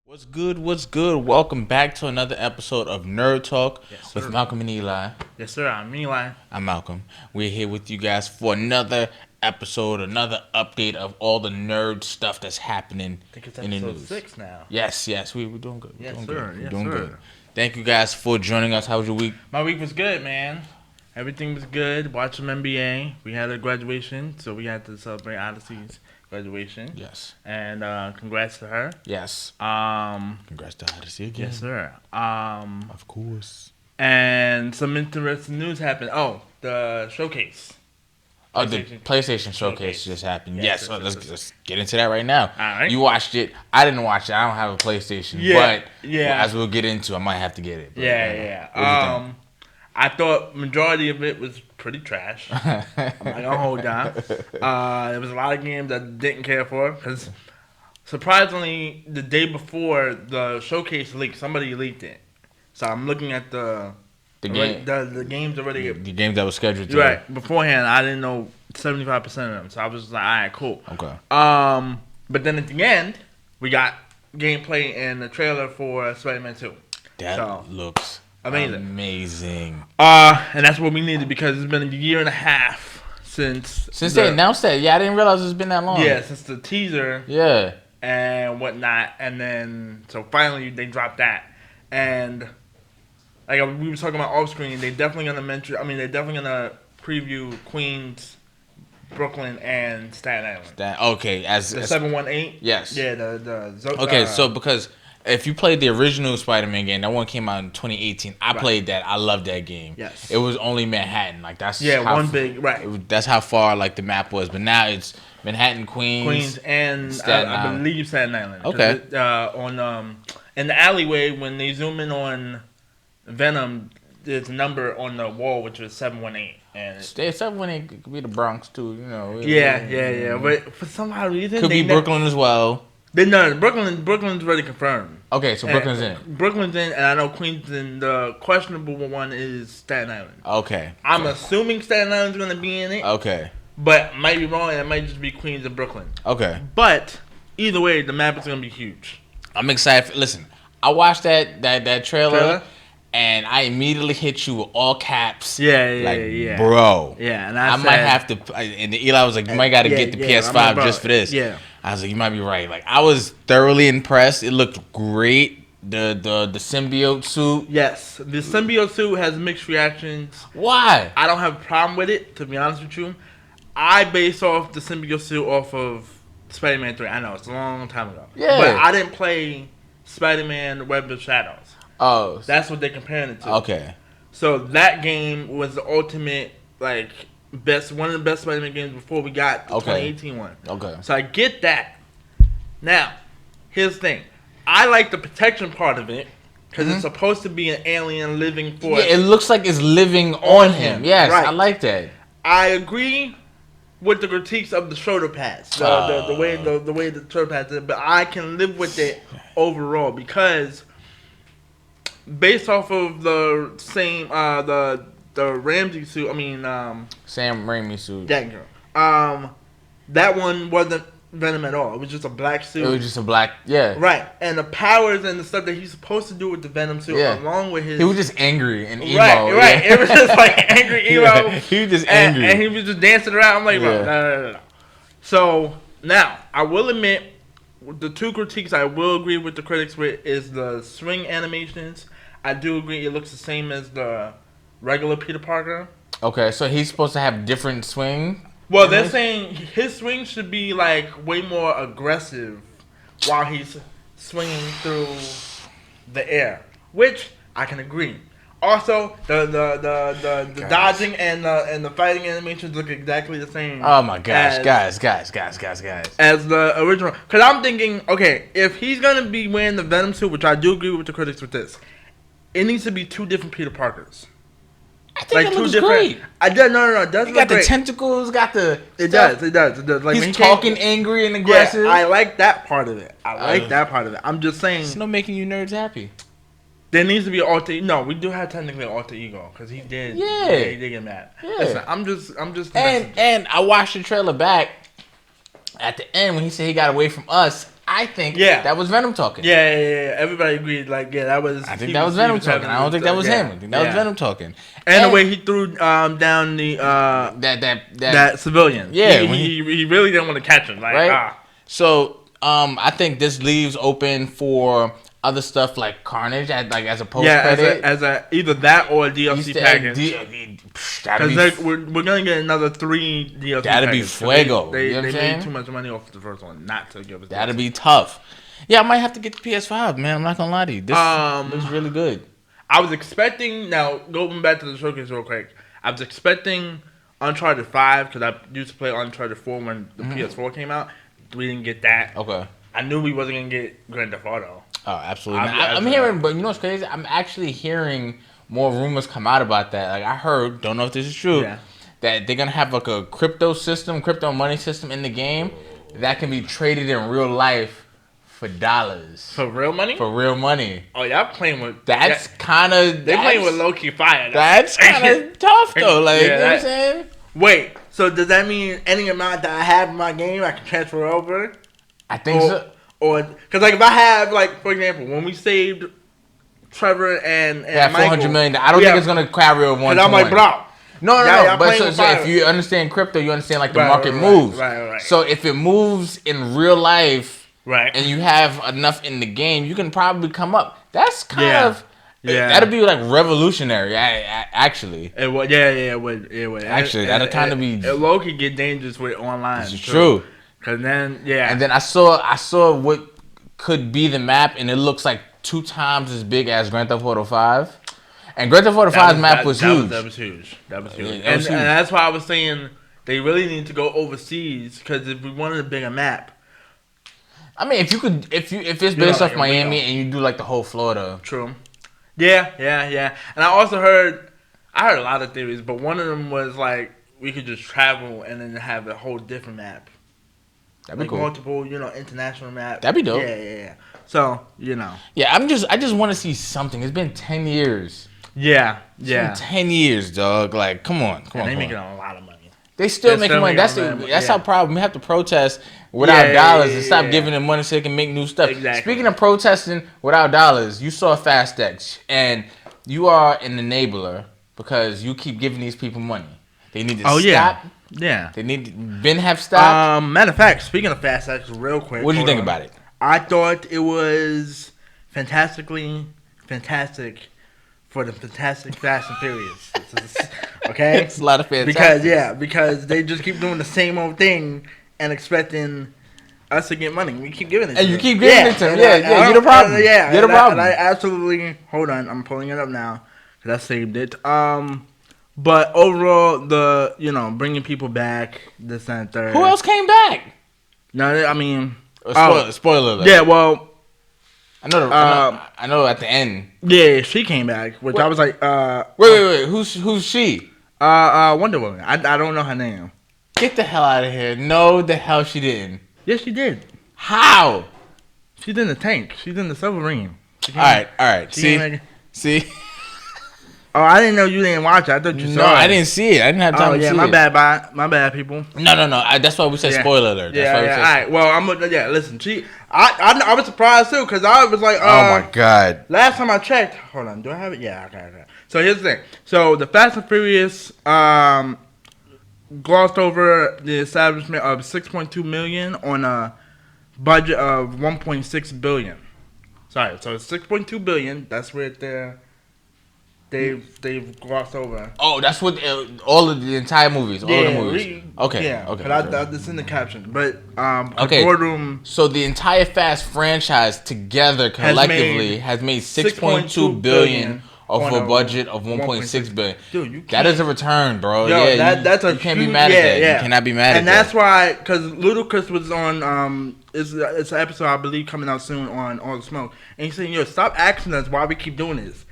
What's good? What's good? Welcome back to another episode of Nerd Talk with sir. Malcom and Eli. Yes, sir. I'm Eli. I'm Malcolm. We're here with you guys for another episode, another update of all the nerd stuff that's happening I think it's in the episode news. 6 now. Yes, we're doing good. Yes, doing sir. Good. We're Yes, doing sir. good. Thank you guys for joining us. How was your week? My week was good, man. Everything was good. Watched some NBA. We had a graduation, so we had to celebrate Odyssey's graduation. Yes. And congrats to her. Yes. Um, Congrats to Odyssey again. yes, sir. Of course. And some interesting news happened. Oh, the showcase. Oh, the PlayStation Showcase just happened. Yes, sure, let's get into that right now. All right. You watched it. I didn't watch it. I don't have a PlayStation. Yeah, But yeah. as we'll get into, I might have to get it. But, Yeah. What do you think? I thought majority of it was pretty trash. I'm not gonna hold down. There was a lot of games I didn't care for because surprisingly, the day before the showcase leaked, somebody leaked it. So I'm looking at the game, the games already. the games that were scheduled to. Right beforehand, I didn't know 75% of them, so I was just like, all right, cool. Okay. But then at the end, we got gameplay and the trailer for Spider-Man 2. That looks amazing. And that's what we needed because it's been a year and a half since they announced that. Yeah, I didn't realize it's been that long. Yeah, since the teaser. Yeah. And whatnot, and then so finally they dropped that, and like we were talking about off screen, they're definitely gonna mention. I mean, they're definitely gonna preview Queens, Brooklyn, and Staten Island. Okay, the 718. Yes. Yeah. Okay, so because if you played the original Spider-Man game, that one came out in 2018. I played that. I loved that game. Yes. It was only Manhattan. Like that's big right. That's how far like the map was. But now it's Manhattan, Queens, and I believe Staten Island. Okay. In the alleyway when they zoom in on Venom, there's a number on the wall which is 718. And 718 could be the Bronx too. You know. Yeah. But for some odd reason, could be Brooklyn as well. Brooklyn's already confirmed. Okay, so Brooklyn's in. Brooklyn's in, and I know Queens in. The questionable one is Staten Island. Okay. I'm assuming Staten Island's going to be in it. Okay. But might be wrong, and it might just be Queens and Brooklyn. Okay. But either way, the map is going to be huge. I'm excited. Listen, I watched that trailer, and I immediately hit you with all caps. Yeah. Bro. Yeah, and I might have to. And Eli was like, "You might got to get the PS5 just for this." Yeah. I was like, "You might be right." Like, I was thoroughly impressed. It looked great. The symbiote suit. Yes, the symbiote suit has mixed reactions. Why? I don't have a problem with it, to be honest with you. I based off the symbiote suit off of Spider-Man 3. I know it's a long time ago. Yeah. But I didn't play Spider-Man Web of Shadows. Oh. That's what they're comparing it to. Okay. So that game was the ultimate, like, one of the best Spider-Man games before we got the 2018 one. Okay. So I get that. Now, here's the thing. I like the protection part of it because it's supposed to be an alien living force. Yeah, it looks like it's living on him. Yes, right. I like that. I agree with the critiques of the shoulder pads, the way the shoulder pads is, but I can live with it overall because based off of the same the Ramsey suit, Sam Raimi suit. that girl, that one wasn't Venom at all. It was just a black suit. It was just a black, yeah. Right, and the powers and the stuff that he's supposed to do with the Venom suit, along with his... He was just angry and emo. Right. It was just like angry emo. Yeah, he was just angry. And he was just dancing around. I'm like, no. So, now, I will admit, the two critiques I will agree with the critics with is the swing animations. I do agree it looks the same as the regular Peter Parker. Okay, so he's supposed to have different swing? Well, they're saying his swing should be like way more aggressive while he's swinging through the air, which I can agree. Also, the dodging and the fighting animations look exactly the same. Oh my gosh, guys! As the original, because I'm thinking, okay, if he's gonna be wearing the Venom suit, which I do agree with the critics with this, it needs to be two different Peter Parkers. I think it looks great. No. It does. He got the tentacles. Got the. It does. Like he's talking angry and aggressive. Yeah, I like that part of it. I'm just saying. It's no making you nerds happy. There needs to be an alter. No, we do have technically an alter ego because he did. Yeah, he did get mad. Yeah. Listen, I'm just. And I watched the trailer back. At the end, when he said he got away from us, I think Yeah. that was Venom talking. Yeah. Everybody agreed. Like, yeah, that was. I think that was Venom talking. I don't think that was him. I think that was Venom talking. And the way he threw down the that civilian. Yeah, he really didn't want to catch him. Like, right. So I think this leaves open for other stuff like Carnage, as a post credit. as a either that or a DLC package. Because we're gonna get another 3 DLC. That'd be fuego. They made too much money off the first one not to give us. That'd be tough. Yeah, I might have to get the PS5, man. I'm not gonna lie to you. This looks really good. I was expecting, now going back to the showcase real quick, I was expecting Uncharted 5 because I used to play Uncharted 4 when the PS4 came out. We didn't get that. Okay. I knew we wasn't gonna get Grand Theft Auto. Oh, absolutely. I'm hearing, but you know what's crazy? I'm actually hearing more rumors come out about that. Like I heard, don't know if this is true, that they're gonna have like a crypto money system in the game that can be traded in real life for dollars. For real money? For real money. Oh, y'all playing with... That's kind of... They playing with low-key fire. That's kind of tough, though. Like, you know what I'm saying? Wait, so does that mean any amount that I have in my game, I can transfer over? I think so. Or... Because, like, if I have, like, for example, when we saved Trevor and Michael... $400 million. I don't think it's going to carry over 1 to 1. And I'm like, bro... No. But so if you understand crypto, you understand, like, the market moves. Right. So if it moves in real life... Right. And you have enough in the game, you can probably come up. That's kind of... Yeah. That'd be, like, revolutionary, actually. It would. Yeah, it would. Actually, that'd kind of be... It low could get dangerous with online. This is true. Because then, yeah. And then I saw what could be the map, and it looks like 2 times as big as Grand Theft Auto 5. And Grand Theft Auto 5's map was huge. That was huge. And that's why I was saying they really need to go overseas, because if we wanted a bigger map... I mean, if it's based off Miami and you do like the whole Florida. True. Yeah. And I also heard a lot of theories, but one of them was like we could just travel and then have a whole different map. That'd be like cool. Multiple, international map. That'd be dope. Yeah. So, Yeah, I just want to see something. It's been 10 years. Yeah. It's been 10 years, dog. Like, come on. They're making a lot of money. They still making money. That's our problem. We have to protest without dollars and stop giving them money so they can make new stuff. Exactly. Speaking of protesting without dollars, you saw Fast X, and you are an enabler because you keep giving these people money. They need to stop. Yeah. They need to have stopped. Matter of fact, speaking of Fast X, real quick. What did you think about it? I thought it was fantastic for the Fantastic Fast and Furious. Okay? It's a lot of fantastic. Because they just keep doing the same old thing and expecting us to get money. We keep giving it to them. And you keep giving it to them. Yeah, you're the problem. You're the problem. I absolutely... Hold on, I'm pulling it up now because I saved it. But overall, bringing people back, this and third. Who else came back? No, I mean... Spoiler alert. Yeah, well... I know at the end. Yeah, she came back, which I was like... Wait. Who's she? Wonder Woman. I don't know her name. Get the hell out of here. No, the hell she didn't. Yes, she did. How? She's in the tank. She's in the submarine. All right. See? Oh, I didn't know you didn't watch it. I thought you saw it. No, I didn't see it. I didn't have time to see it. My bad, people. No. That's why we said spoiler alert. That's why we said. All right. Well, listen. I was surprised too because I was like, oh my god. Last time I checked, hold on, do I have it? Yeah, okay. So here's the thing. So the Fast and Furious glossed over the establishment of 6.2 million on a budget of 1.6 billion. Sorry, so it's 6.2 billion. That's where they've glossed over. Oh, that's what all of the entire movies, all the movies. Okay. That's in the caption. But okay. Boardroom. So the entire Fast franchise together collectively has made 6.2 billion off a budget of 1.6 billion. Dude, that is a return, bro. That's you can't be mad at that. You cannot be mad at that. And that's why, because Ludacris was on, it's an episode I believe coming out soon on All the Smoke, and he's saying, stop asking us why we keep doing this.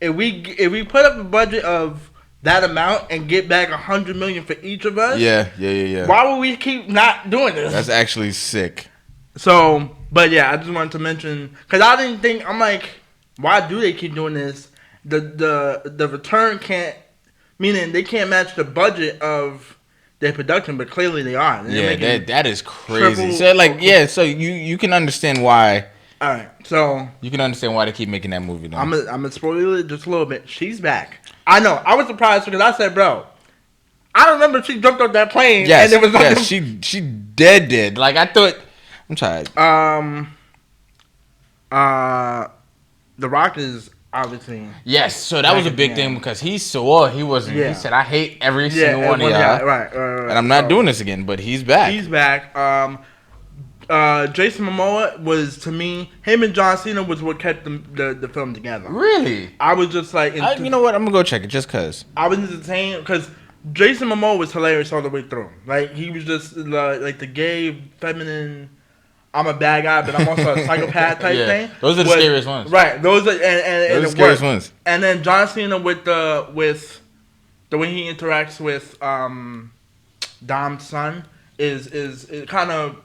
If we put up a budget of that amount and get back 100 million for each of us, yeah. Why would we keep not doing this? That's actually sick. So, but yeah, I just wanted to mention because I didn't think I'm like, why do they keep doing this? The return can't, meaning they can't match the budget of their production, but clearly they are. Yeah, that is crazy. So like, yeah, so you can understand why. All right, so you can understand why they keep making that movie. Though. I'm gonna spoil it just a little bit. She's back. I know. I was surprised because I said, bro, I remember she jumped off that plane. Yes, and it was like she dead. Like I thought. I'm tired. The Rock is obviously. Yes, so that was a big thing because he wasn't. Yeah. He said, "I hate every single one of y'all." Right. And I'm not doing this again. But he's back. He's back. Jason Momoa was, to me, him and John Cena was what kept the film together. Really? I was just like, you know what? I'm gonna go check it just cause. I was entertained because Jason Momoa was hilarious all the way through. Like he was just like the gay, feminine. I'm a bad guy, but I'm also a psychopath type thing. Those are the scariest ones. Right. Those are and those are the scariest ones. And then John Cena with the way he interacts with Dom's son is kind of.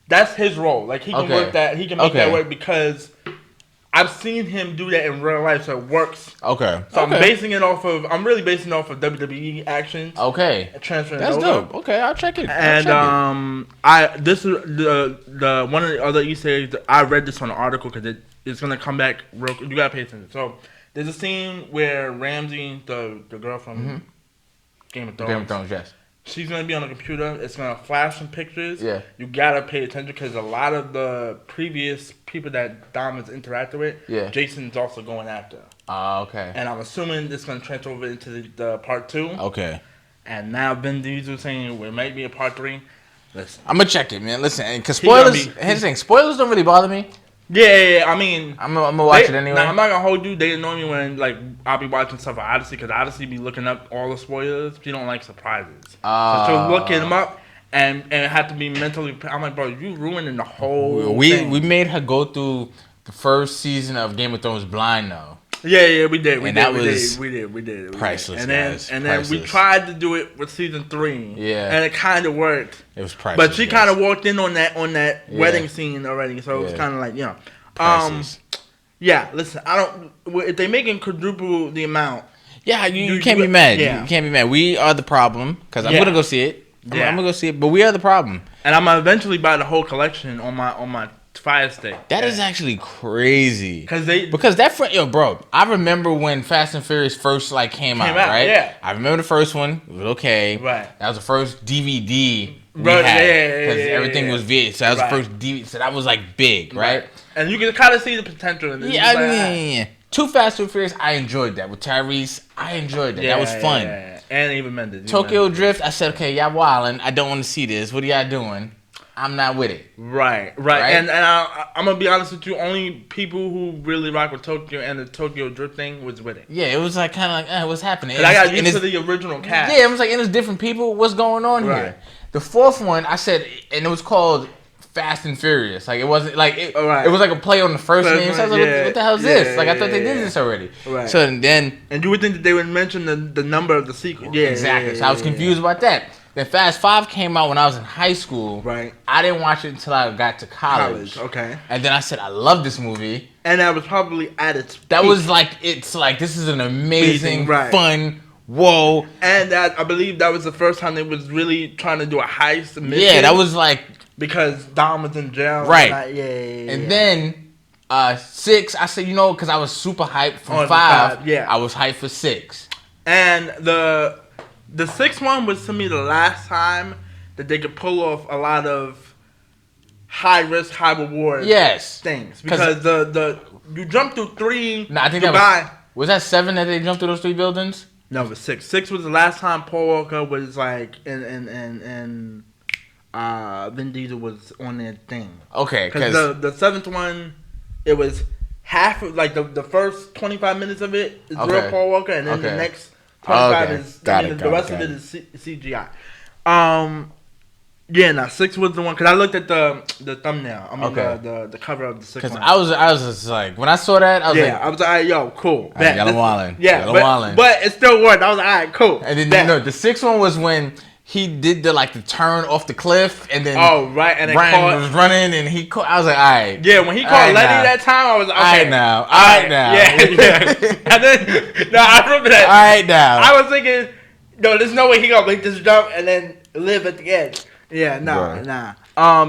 That's his role. Like he can work that. He can make that work because I've seen him do that in real life, so it works. Okay. So I'm really basing it off of WWE actions. Okay. Transferring That's over. dope. Okay, I'll check it. And this is the one of the other Easter eggs. I read this on an article because it's gonna come back. You gotta pay attention. So there's a scene where Ramsey, the girl from Game of Thrones, yes. She's going to be on the computer. It's going to flash some pictures. Yeah. You got to pay attention because a lot of the previous people that Dom has interacted with, Jason's also going after. Okay. And I'm assuming it's going to transfer over into the part 2. Okay. And now Vin Diesel saying there might be a part 3. Listen. I'm going to check it, man. Listen, because spoilers, here's the thing, spoilers don't really bother me. Yeah. I mean, I'm gonna watch it anyway. Now, I'm not gonna hold you. They annoy me when like I'll be watching stuff for Odyssey because Odyssey be looking up all the spoilers. She don't like surprises, so she'll look them up and have to be mentally. I'm like, bro, you ruining the whole. thing. We made her go through the first season of Game of Thrones blind though. Yeah, we did. We did. Priceless. And then we tried to do it with season 3. Yeah. And it kind of worked. It was priceless. But she kind of walked in on that wedding scene already, so it was kind of like priceless. Yeah. Listen, if they making quadruple the amount. Yeah, you can't be mad. Yeah. You can't be mad. We are the problem because I'm gonna go see it. I'm gonna go see it, but we are the problem. And I'm gonna eventually buy the whole collection on my Fire Stick. That is actually crazy. Because that bro, I remember when Fast and Furious first came out, right? Yeah. I remember the first one. It was okay. Right. That was the first DVD we had. Because everything was VHS. So that was the first DVD. So that was big, right? And you can kind of see the potential in this. Yeah, I mean, Too Fast, Too Furious, I enjoyed that. With Tyrese, I enjoyed that. That was fun. Yeah. And even Mendes. Tokyo Drift, I said, okay, y'all wildin'. I don't want to see this. What are y'all doing? I'm not with it. Right. And I'm gonna be honest with you. Only people who really rock with Tokyo and the Tokyo Drift thing was with it. Yeah, it was kind of what's happening? And I got used to the original cast. Yeah, it was and it's different people. What's going on here? The fourth one, I said, and it was called Fast and Furious. It wasn't it was like a play on the first name. So I was like, what the hell is this? I thought they did this already. Right. So then, and you would think that they would mention the number of the sequel. Yeah, exactly. So I was confused about that. Then Fast 5 came out when I was in high school. Right. I didn't watch it until I got to college. Okay. And then I said, I love this movie. And that was probably at its peak. That was this is an amazing, fun, whoa. And I believe that was the first time they was really trying to do a heist mission. Yeah, that was because Dom was in jail. Right. And then 6, I said, because I was super hyped from 5. Yeah. I was hyped for 6. And the 6th one was to me the last time that they could pull off a lot of high risk, high reward things. Because you jump through 3. No, I think was that 7 that they jumped through those 3 buildings? No, it was 6. 6 was the last time Paul Walker was and Vin Diesel was on their thing. Okay, because the 7th one, it was half of the first 25 minutes of it is real Paul Walker, and then the next 25 is the rest of it is CGI. 6 was the one because I looked at the thumbnail. I mean the cover of the 6th one. Because I was just when I saw that, I was all right, yo, cool. Yellow Wallin. Yeah, but it still worked. I was like, all right, cool. And then the 6th one was when he did the turn off the cliff, and then and then Ryan was running, and he caught. I was like, all right. Yeah, when he called Letty that time, I was like, okay. All right now. Yeah. And then I remember that. All right now. I was thinking, No, there's no way he gonna make this jump and then live at the end. Yeah, no, right. nah.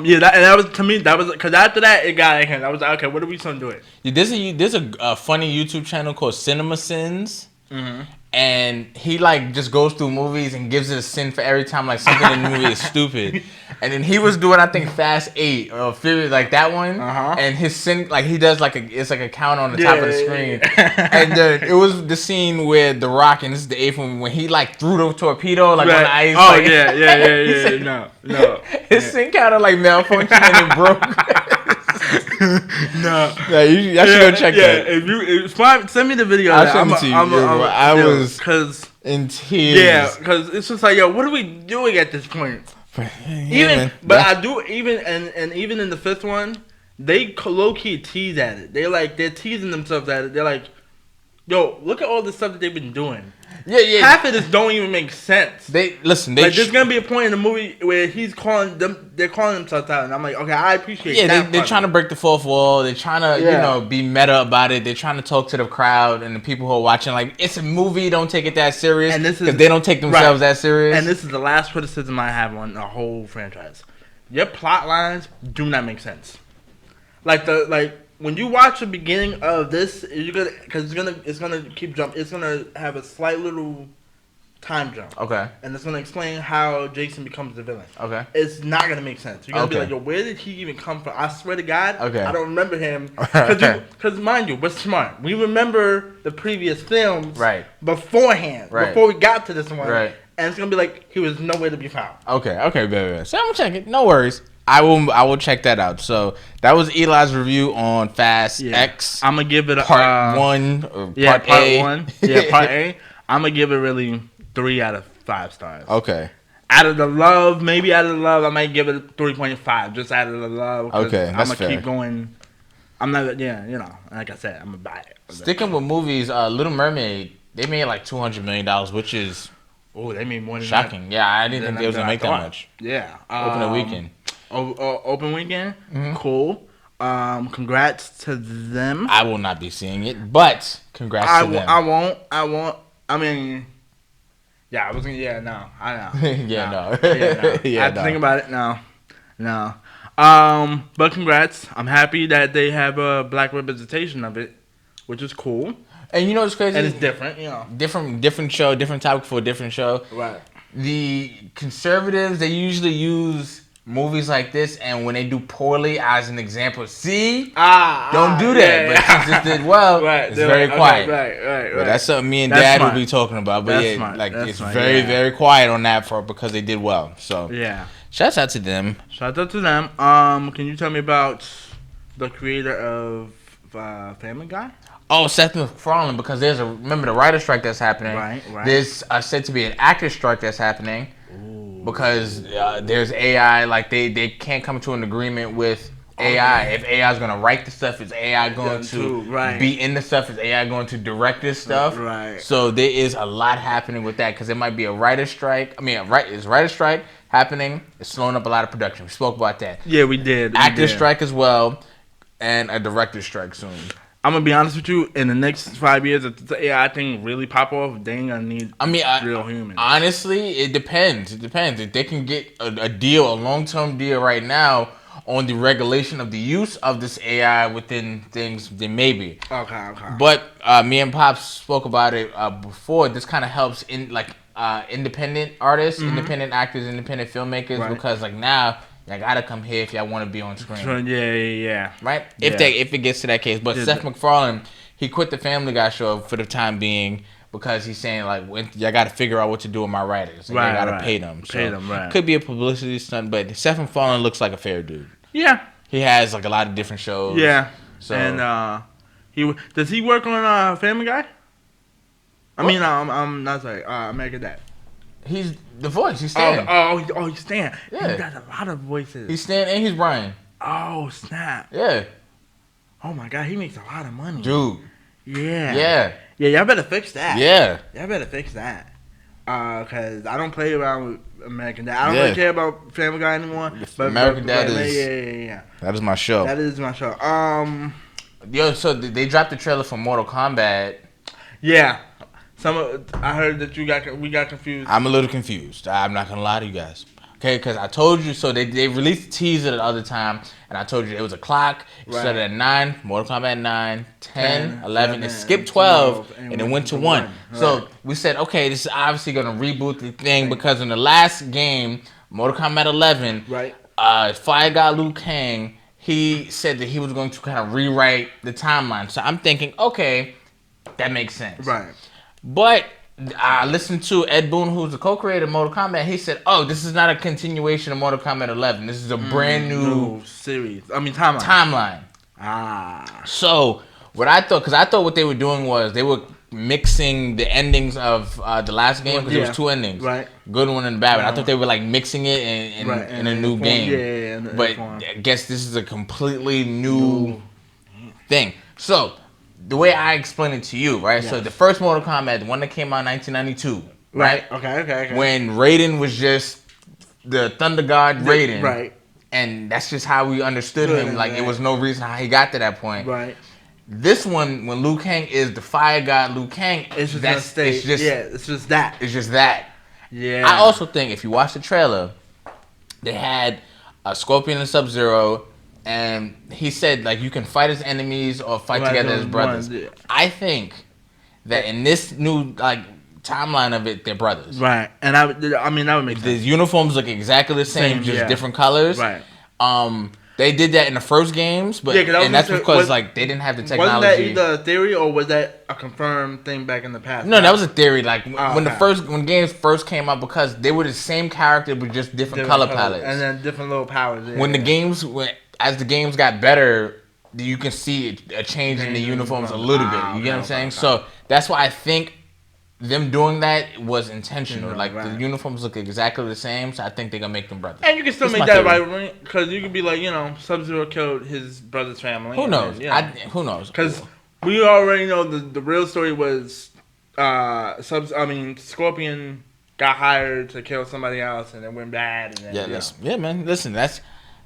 Yeah, that was to me. That was because after that it got in him. I was like, okay, what are we gonna do it? Yeah, there's a funny YouTube channel called Cinema Sins. Mm-hmm. And he like just goes through movies and gives it a sin for every time like something in the movie is stupid. And then he was doing I think Fast 8 or Furious like that one. And his sin like he does like it's like a count on the top of the screen. And then it was the scene where The Rock, and this is the 8th one, when he like threw the torpedo like on the ice. Oh like, yeah. No. His sin counter like malfunctioned and it broke. No, yeah, I should go check that. If send me the video. I'll send it to you. I was in tears. Yeah, because it's just like, yo, what are we doing at this point? Even in the 5th one, they low key tease at it. They're teasing themselves at it. They're like, yo, look at all the stuff that they've been doing. Yeah. Half of this don't even make sense. There's gonna be a point in the movie where they're calling themselves out, and I'm like, okay, I appreciate that. They're trying to break the fourth wall. They're trying to, be meta about it. They're trying to talk to the crowd and the people who are watching. Like, it's a movie. Don't take it that serious. Because they don't take themselves that serious. And this is the last criticism I have on the whole franchise. Your plot lines do not make sense. When you watch the beginning of this, it's gonna keep jumping. It's gonna have a slight little time jump. Okay. And it's gonna explain how Jason becomes the villain. Okay. It's not gonna make sense. You're gonna be like, yo, where did he even come from? I swear to God, okay. I don't remember him. Because mind you, we're smart. We remember the previous films beforehand. Right. Before we got to this one. Right. And it's gonna be like he was nowhere to be found. Okay, baby. So I'm gonna check it. No worries. I will check that out. So that was Eli's review on Fast X. I'm gonna give it part 1 or part A. 1. Yeah, part A. I'm gonna give it really 3 out of 5 stars. Okay. Out of the love, I might give it 3.5. Just out of the love. Okay, that's I'm gonna keep going. I'm not. Yeah, like I said, I'm gonna buy it. Sticking with movies, Little Mermaid, they made like $200 million, which is they made more than shocking. That. Yeah, I didn't think they was gonna make that much. Yeah. Opening weekend. Open weekend, cool. Congrats to them. I will not be seeing it, but congrats to them. I won't. I mean, yeah, I was gonna. Yeah, no, I know. No. I have to think about it. No. But congrats. I'm happy that they have a black representation of it, which is cool. And you know what's crazy? And it's different. Different show, different topic for a different show. Right. The conservatives, they usually use movies like this, and when they do poorly, as an example, don't do that. But since it did well, it's very quiet. Right. But that's something me and Dad will be talking about. But it's very quiet on that part because they did well. So shouts out to them. Can you tell me about the creator of Family Guy? Oh, Seth MacFarlane, because remember the writer strike that's happening. Right. There's said to be an actor strike that's happening. Because there's AI, like they can't come to an agreement with AI. If AI is going to write the stuff, is AI going to be in the stuff? Is AI going to direct this stuff? Right. So there is a lot happening with that because it might be a writer's strike. It's writer's strike happening. It's slowing up a lot of production. We spoke about that. Yeah, we did. Actor strike as well, and a director's strike soon. I'm gonna be honest with you. In the next 5 years, if the AI thing really pop off, they ain't gonna need real humans. Honestly, it depends. If they can get a long-term deal right now on the regulation of the use of this AI within things, then maybe. Okay. But me and Pops spoke about it before. This kind of helps in independent artists, independent actors, independent filmmakers because now. I gotta come here if y'all want to be on screen. Yeah. Right? If it gets to that case. But Seth MacFarlane, he quit the Family Guy show for the time being because he's saying y'all gotta figure out what to do with my writers. And y'all gotta pay them. So could be a publicity stunt, but Seth MacFarlane looks like a fair dude. Yeah. He has a lot of different shows. Yeah. So does he work on Family Guy? I'm not sorry. American Dad. He's the voice. He's Stan. He's Stan. Yeah. He does a lot of voices. He's Stan and he's Brian. Oh, snap. Yeah. Oh, my God. He makes a lot of money. Dude. Yeah, y'all better fix that. Yeah. Y'all better fix that. Because I don't play around with American Dad. I don't really care about Family Guy anymore. But American Dad is... Yeah. That is my show. Yo, so they dropped the trailer for Mortal Kombat. Yeah. I heard that we got confused. I'm a little confused. I'm not gonna lie to you guys. Okay, because I told you, so they released a teaser the other time, and I told you it was a clock. It started at 9, Mortal Kombat 9, 10, 11, it skipped 12, and it went to 1. Right. So we said, okay, this is obviously going to reboot the thing, because in the last game, Mortal Kombat 11, Fire God Liu Kang, he said that he was going to kind of rewrite the timeline. So I'm thinking, okay, that makes sense. Right. But I listened to Ed Boon, who's the co-creator of Mortal Kombat. He said, "Oh, this is not a continuation of Mortal Kombat 11. This is a brand new series. I mean, timeline. So what I thought, because I thought what they were doing was they were mixing the endings of the last game, because there was 2 endings, right? Good one and bad one. I thought they were like mixing it in a new game. But I guess this is a completely new thing. So the way I explain it to you, right? Yes. So the first Mortal Kombat, the one that came out in 1992, right? Okay. When Raiden was just the Thunder God Raiden. Right. And that's just how we understood him. Like, it was no reason how he got to that point. Right. This one, when Liu Kang is the Fire God Liu Kang, it's just that. It's just that. Yeah. I also think if you watch the trailer, they had a Scorpion and Sub-Zero, and he said, like, you can fight as enemies or fight together as brothers. I think that in this new, like, timeline of it, they're brothers. Right. And I mean, that would make sense. The uniforms look exactly the same, just different colors. Right. They did that in the first games, but and that's because like they didn't have the technology. Wasn't that either a theory or was that a confirmed thing back in the past? No, that was a theory. Like when games first came out, because they were the same character but just different color palettes and then different little powers. Yeah. When the games as the games got better, you can see a change in the uniforms a little bit. You get what I'm saying? So that's why I think them doing that was intentional. Like the uniforms look exactly the same, so I think they're gonna make them brothers. And you can still make that right, because you could be like, Sub-Zero killed his brother's family. Who knows? Who knows? Because we already know the real story was, Scorpion got hired to kill somebody else, and it went bad. And then, man. Listen,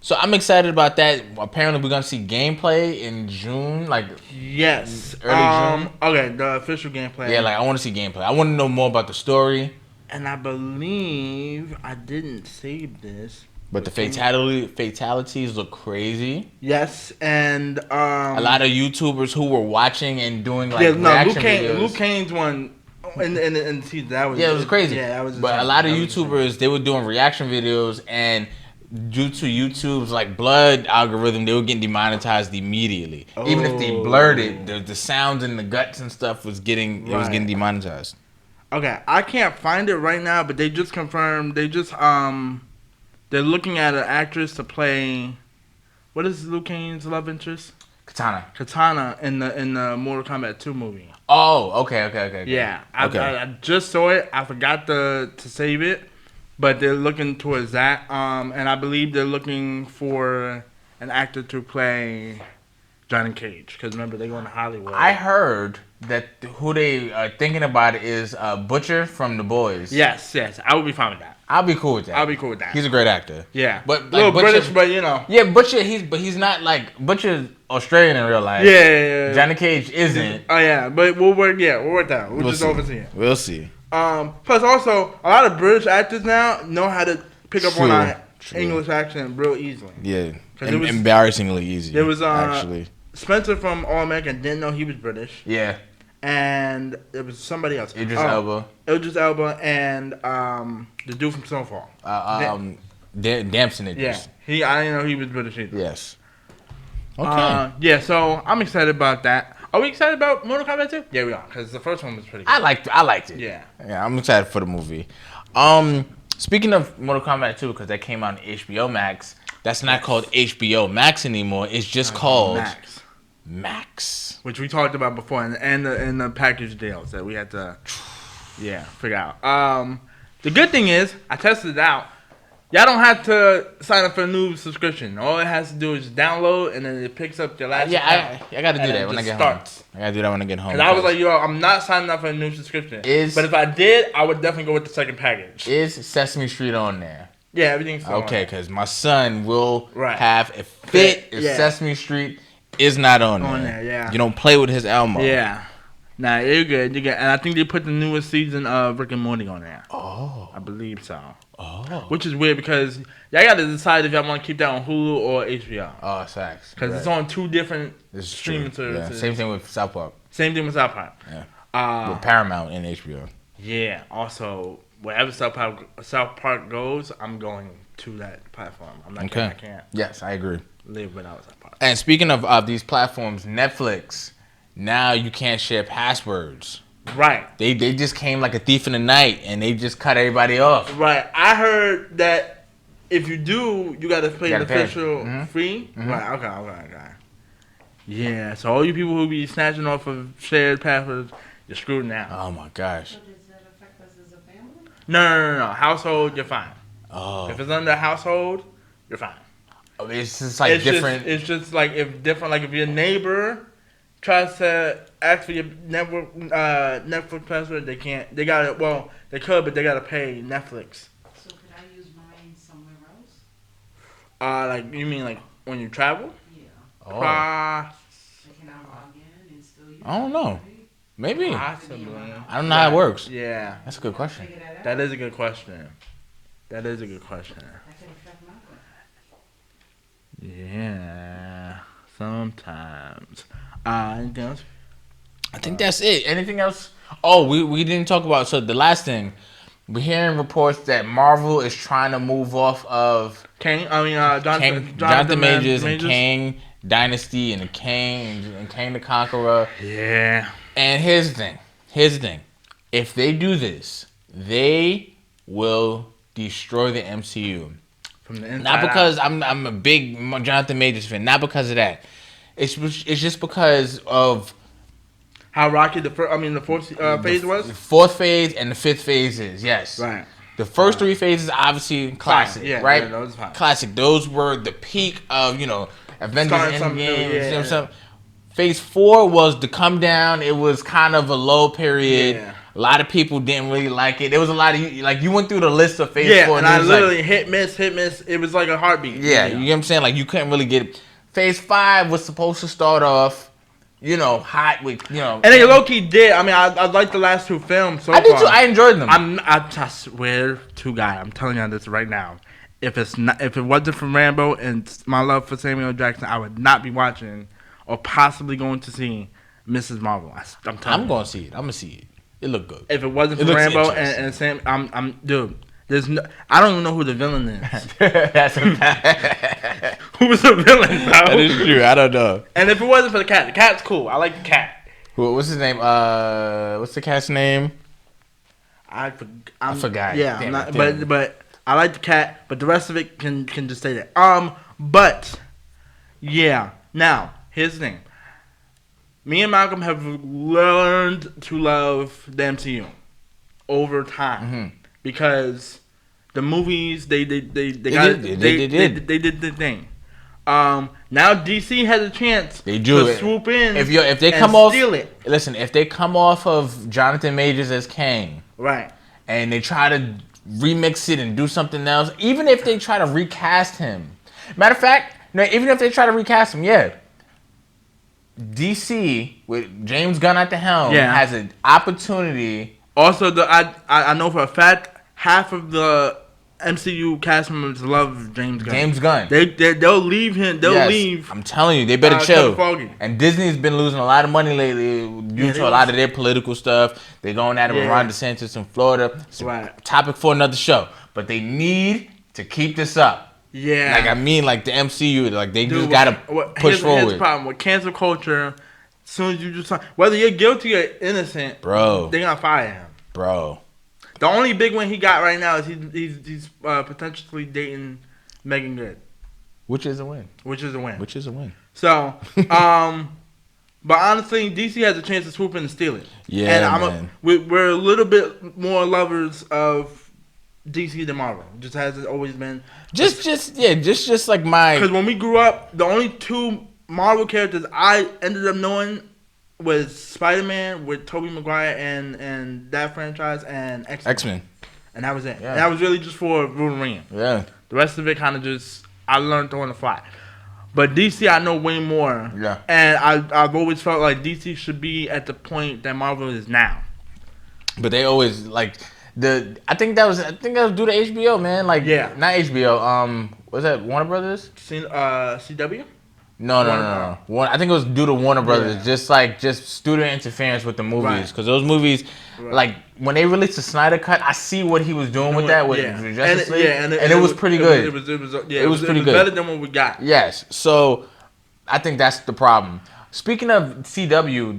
so I'm excited about that. Apparently, we're gonna see gameplay in June, like early June. Okay, the official gameplay. Yeah, like I want to see gameplay. I want to know more about the story. And I believe I didn't save this, but the fatalities look crazy. Yes, and a lot of YouTubers who were watching and doing like reaction videos. Liu Kang's one. And that was it was crazy. Yeah, that was. But a lot of YouTubers, they were doing reaction videos, and due to YouTube's like blood algorithm, they were getting demonetized immediately. Even if they blurred it, the sounds and the guts and stuff was getting demonetized. Okay, I can't find it right now, but they just confirmed. They're looking at an actress to play. What is Liu Kang's love interest? Katana in the Mortal Kombat 2 movie. Oh, okay. Yeah, I just saw it. I forgot to save it. But they're looking towards that, and I believe they're looking for an actor to play Johnny Cage. Because remember, they're going to Hollywood. I heard that who they are thinking about is Butcher from The Boys. Yes, I would be fine with that. I'll be cool with that. He's a great actor. Yeah, but like, a little British, but Yeah, Butcher. He's not like Butcher's Australian in real life. Yeah. Johnny Cage isn't. Oh yeah, but we'll work that. We'll just oversee it. We'll see. Plus, also, a lot of British actors now know how to pick up on our English accent real easily. Yeah, embarrassingly easy. There was actually Spencer from All American didn't know he was British. Yeah, and there was somebody else. Idris Elba, and the dude from Snowfall. Damson Idris. Yeah, I didn't know he was British either. Yes. Okay. So I'm excited about that. Are we excited about Mortal Kombat 2? Yeah, we are, because the first one was pretty good. I liked it. Yeah, I'm excited for the movie. Speaking of Mortal Kombat 2, because that came out on HBO Max, that's not called HBO Max anymore. It's just called Max. Which we talked about before, and the package deals that we had to figure out. The good thing is, I tested it out. Y'all don't have to sign up for a new subscription. All it has to do is download, and then it picks up your last account. I got to do that when I get home. I got to do that when I get home. And I was like, I'm not signing up for a new subscription. But if I did, I would definitely go with the second package. Is Sesame Street on there? Yeah, everything's on okay, because my son will have a fit if Sesame Street is not on there. Yeah. You don't play with his Elmo. Yeah. Nah, you're good. You're good. And I think they put the newest season of Rick and Morty on there. Oh. I believe so. Oh. Which is weird because y'all got to decide if y'all want to keep that on Hulu or HBO. Oh, facts. Because it's on two different streaming services. Yeah. Same thing with South Park. Same thing with South Park. Yeah. With Paramount and HBO. Yeah. Also, wherever South Park goes, I'm going to that platform. I'm not. I can't. Yes, I agree. Live without South Park. And speaking of these platforms, Netflix. Now you can't share passwords. Right. They just came like a thief in the night and they just cut everybody off. Right. I heard that if you do, you got to pay the official fee. Mm-hmm. Right. Okay. Yeah. So all you people who be snatching off of shared passwords, you're screwed now. Oh my gosh. So does that affect us as a family? No. Household, you're fine. Oh. If it's under household, you're fine. Oh, it's just like different. It's just like if different. Like if your neighbor tries to ask for your Netflix password, they can't. They got it. Well, they could, but they gotta pay Netflix. So could I use mine somewhere else? Like you mean like when you travel? Yeah. Oh. Can I log in and still use? I don't know. Maybe. Possibly. I don't know how it works. Yeah. That's a good question. That is a good question. That could affect my question. Yeah. Sometimes. Anything else? I think that's it. Anything else? Oh, we didn't talk about. So the last thing, we're hearing reports that Marvel is trying to move off of Jonathan Majors and Kang Dynasty and the Kang and Kang the Conqueror. Yeah. And here's the thing. If they do this, they will destroy the MCU. From the inside Not because out. I'm a big Jonathan Majors fan. Not because of that. It's just because of how rocky the fourth phase was. The fourth phase and the fifth phase is yes. Right. The first three phases obviously classic, right? Yeah, that was fine. Classic. Those were the peak of Avengers Endgame. Phase 4 was the come down. It was kind of a low period. Yeah. A lot of people didn't really like it. There was a lot of you went through the list of phase 4. And I literally hit miss. It was like a heartbeat. Yeah, you know what I'm saying? Like you couldn't really get it. Phase 5 was supposed to start off, hot with, And they low key did. I mean, I liked the last two films so far. I did too. I enjoyed them. I swear to God, I'm telling you this right now. If it wasn't for Rambo and my love for Samuel Jackson, I would not be watching or possibly going to see Mrs. Marvel. I'm going to see it. I'm going to see it. It looked good. If it wasn't for Rambo and Sam, dude. I don't even know who the villain is. That's a fact. Who's the villain, bro? That is true. I don't know. And if it wasn't for the cat's cool. I like the cat. What's his name? What's the cat's name? I forgot. Yeah, but I like the cat. But the rest of it can just stay there. But yeah. Now here's the thing. Me and Malcolm have learned to love the MCU over time because the movies they did the thing. Now DC has a chance to swoop in if they come off. Steal it. Listen, if they come off of Jonathan Majors as Kang, right, and they try to remix it and do something else, even if they try to recast him. Matter of fact, even if they try to recast him, DC with James Gunn at the helm has an opportunity. Also, I know for a fact half of the MCU cast members love James Gunn. They'll leave him. They'll leave. I'm telling you, they better chill. And Disney's been losing a lot of money lately due to a lot of their political stuff. They're going at it with Ron DeSantis in Florida. It's a topic for another show. But they need to keep this up. Yeah. Like the MCU, they just gotta push forward. Here's the problem with cancel culture. As soon as you just whether you're guilty or innocent, bro, they're gonna fire him, bro. The only big one he got right now is he's potentially dating Megan Good, which is a win. So, but honestly, DC has a chance to swoop in and steal it. Yeah, and we're a little bit more lovers of DC than Marvel. Just has it always been. Just like my. Because when we grew up, the only two Marvel characters I ended up knowing was Spider-Man with Tobey Maguire and that franchise and X-Men. And that was it. Yeah. And that was really just for Wolverine. Yeah. The rest of it kind of just I learned on the fly. But DC, I know way more. Yeah. And I've always felt like DC should be at the point that Marvel is now. But they always like I think that was due to HBO, man. Like, Yeah. not HBO. Was that Warner Brothers? CW? No. I think it was due to Warner Brothers. Yeah. Just studio interference with the movies, Right. because those movies, like when they released the Snyder Cut, I see what he was doing with that with Justice League, and it was pretty good. It was pretty good, better than what we got. Yes, so I think that's the problem. Speaking of CW,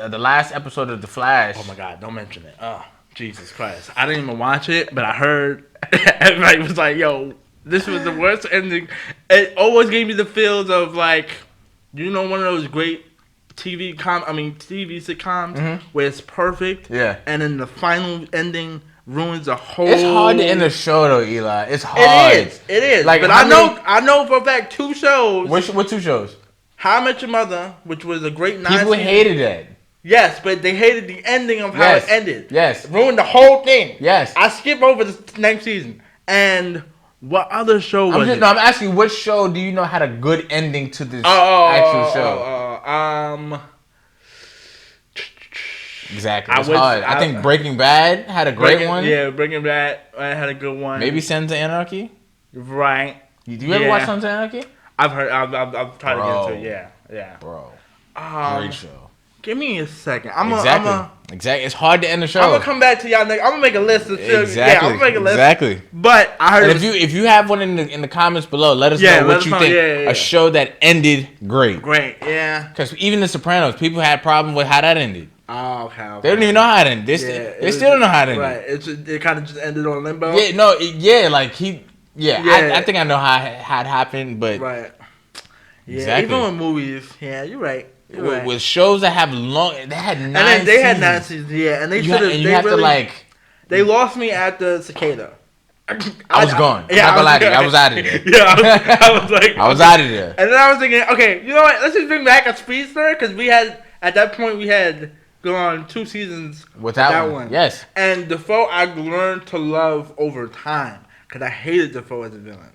the last episode of The Flash. Oh my God! Don't mention it. Oh, Jesus Christ! I didn't even watch it, but I heard everybody was like, "Yo, this was the worst ending." It always gave me the feels of like, one of those great TV sitcoms where it's perfect, and then the final ending ruins the whole. It's hard to end a show though, Eli. It's hard. It is. Like, but I know for a fact 2 shows. What 2 shows? How I Met Your Mother, which was a great 9 People hated that. Yes, but they hated the ending of how it ended. Yes. Ruined the whole thing. Yes. I skip over the next season. And what other show was it? No, I'm asking you, what show do you know had a good ending to this actual show? Exactly. It's hard. I think Breaking Bad had a great one. Yeah, Breaking Bad had a good one. Maybe Sons of Anarchy? Right. Do you ever watch Sons of Anarchy? I've heard. I've tried to get into it. Yeah. Bro. Great show. Give me a second. Exactly. It's hard to end the show. I'm gonna come back to y'all next. I'm gonna make a list of Exactly. Yeah, I'm gonna make a list. Exactly. But I heard. And if you have one in the comments below, let us know what you think. A show that ended great. Great. Yeah. Because even The Sopranos, people had problems with how that ended. Oh, okay. They don't even know how it ended. They still don't know how it ended. Right. It kind of just ended on limbo. Yeah. No. Like he. Yeah. I think I know how it had happened, but. Right. Yeah. Exactly. Even with movies. Yeah. You're right. With shows that have they had 9 seasons. And then they had 9 seasons. seasons, yeah. And they should have. You have to like. They lost me at the Cicada. I was gone. Yeah, I was out of there. Yeah, I was like. I was out of there. And then I was thinking, okay, you know what? Let's just bring back a speedster, because at that point we had gone 2 seasons without that one. Yes. And Defoe, I learned to love over time, because I hated Defoe as a villain.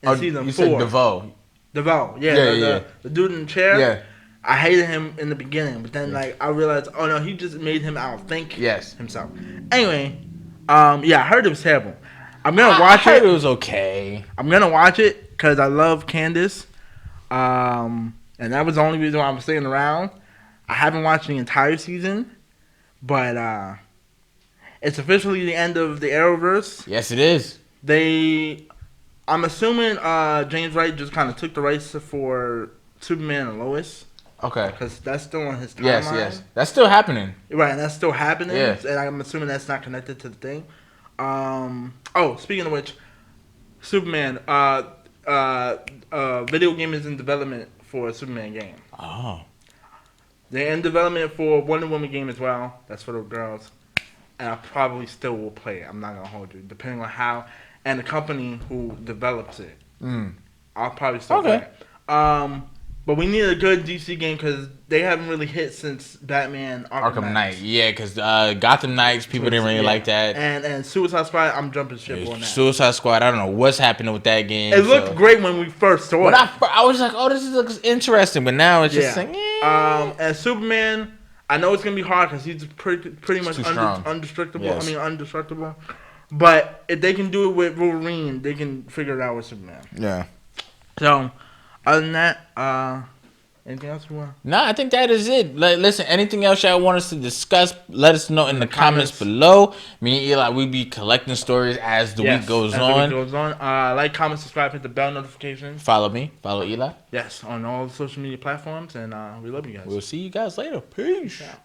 In season 4. You said DeVoe. DeVoe, yeah. The dude in the chair. Yeah. I hated him in the beginning, but then I realized, oh no, he just made him outthink himself. Anyway, I heard it was terrible. I'm gonna watch it. I heard it was okay. I'm gonna watch it because I love Candace, and that was the only reason why I'm sticking around. I haven't watched the entire season, but it's officially the end of the Arrowverse. Yes, it is. I'm assuming James Wright just kind of took the rights for Superman and Lois. Okay. Because that's still on his timeline. Yes. That's still happening. Right, and that's still happening. Yes. And I'm assuming that's not connected to the thing. Speaking of which, Superman, video game is in development for a Superman game. Oh. They're in development for a Wonder Woman game as well. That's for the girls. And I probably still will play it. I'm not going to hold you. Depending on how, and the company who develops it. I'll probably still play it. But we need a good DC game because they haven't really hit since Batman Arkham Knight. Yeah, because Gotham Knights, people didn't really like that. And Suicide Squad, I'm jumping ship on that. Suicide Squad, I don't know what's happening with that game. It looked great when we first saw it. I was like, oh, this looks interesting. But now it's just like, and Superman, I know it's going to be hard because he's pretty much indestructible. Yes. I mean, indestructible. But if they can do it with Wolverine, they can figure it out with Superman. Yeah. So, other than that, anything else you want? No, I think that is it. Listen, anything else y'all want us to discuss, let us know in the comments below. Me and Eli, we be collecting stories as the week goes on. Like, comment, subscribe, hit the bell notification. Follow me. Follow Eli. Yes, on all the social media platforms. And we love you guys. We'll see you guys later. Peace. Yeah.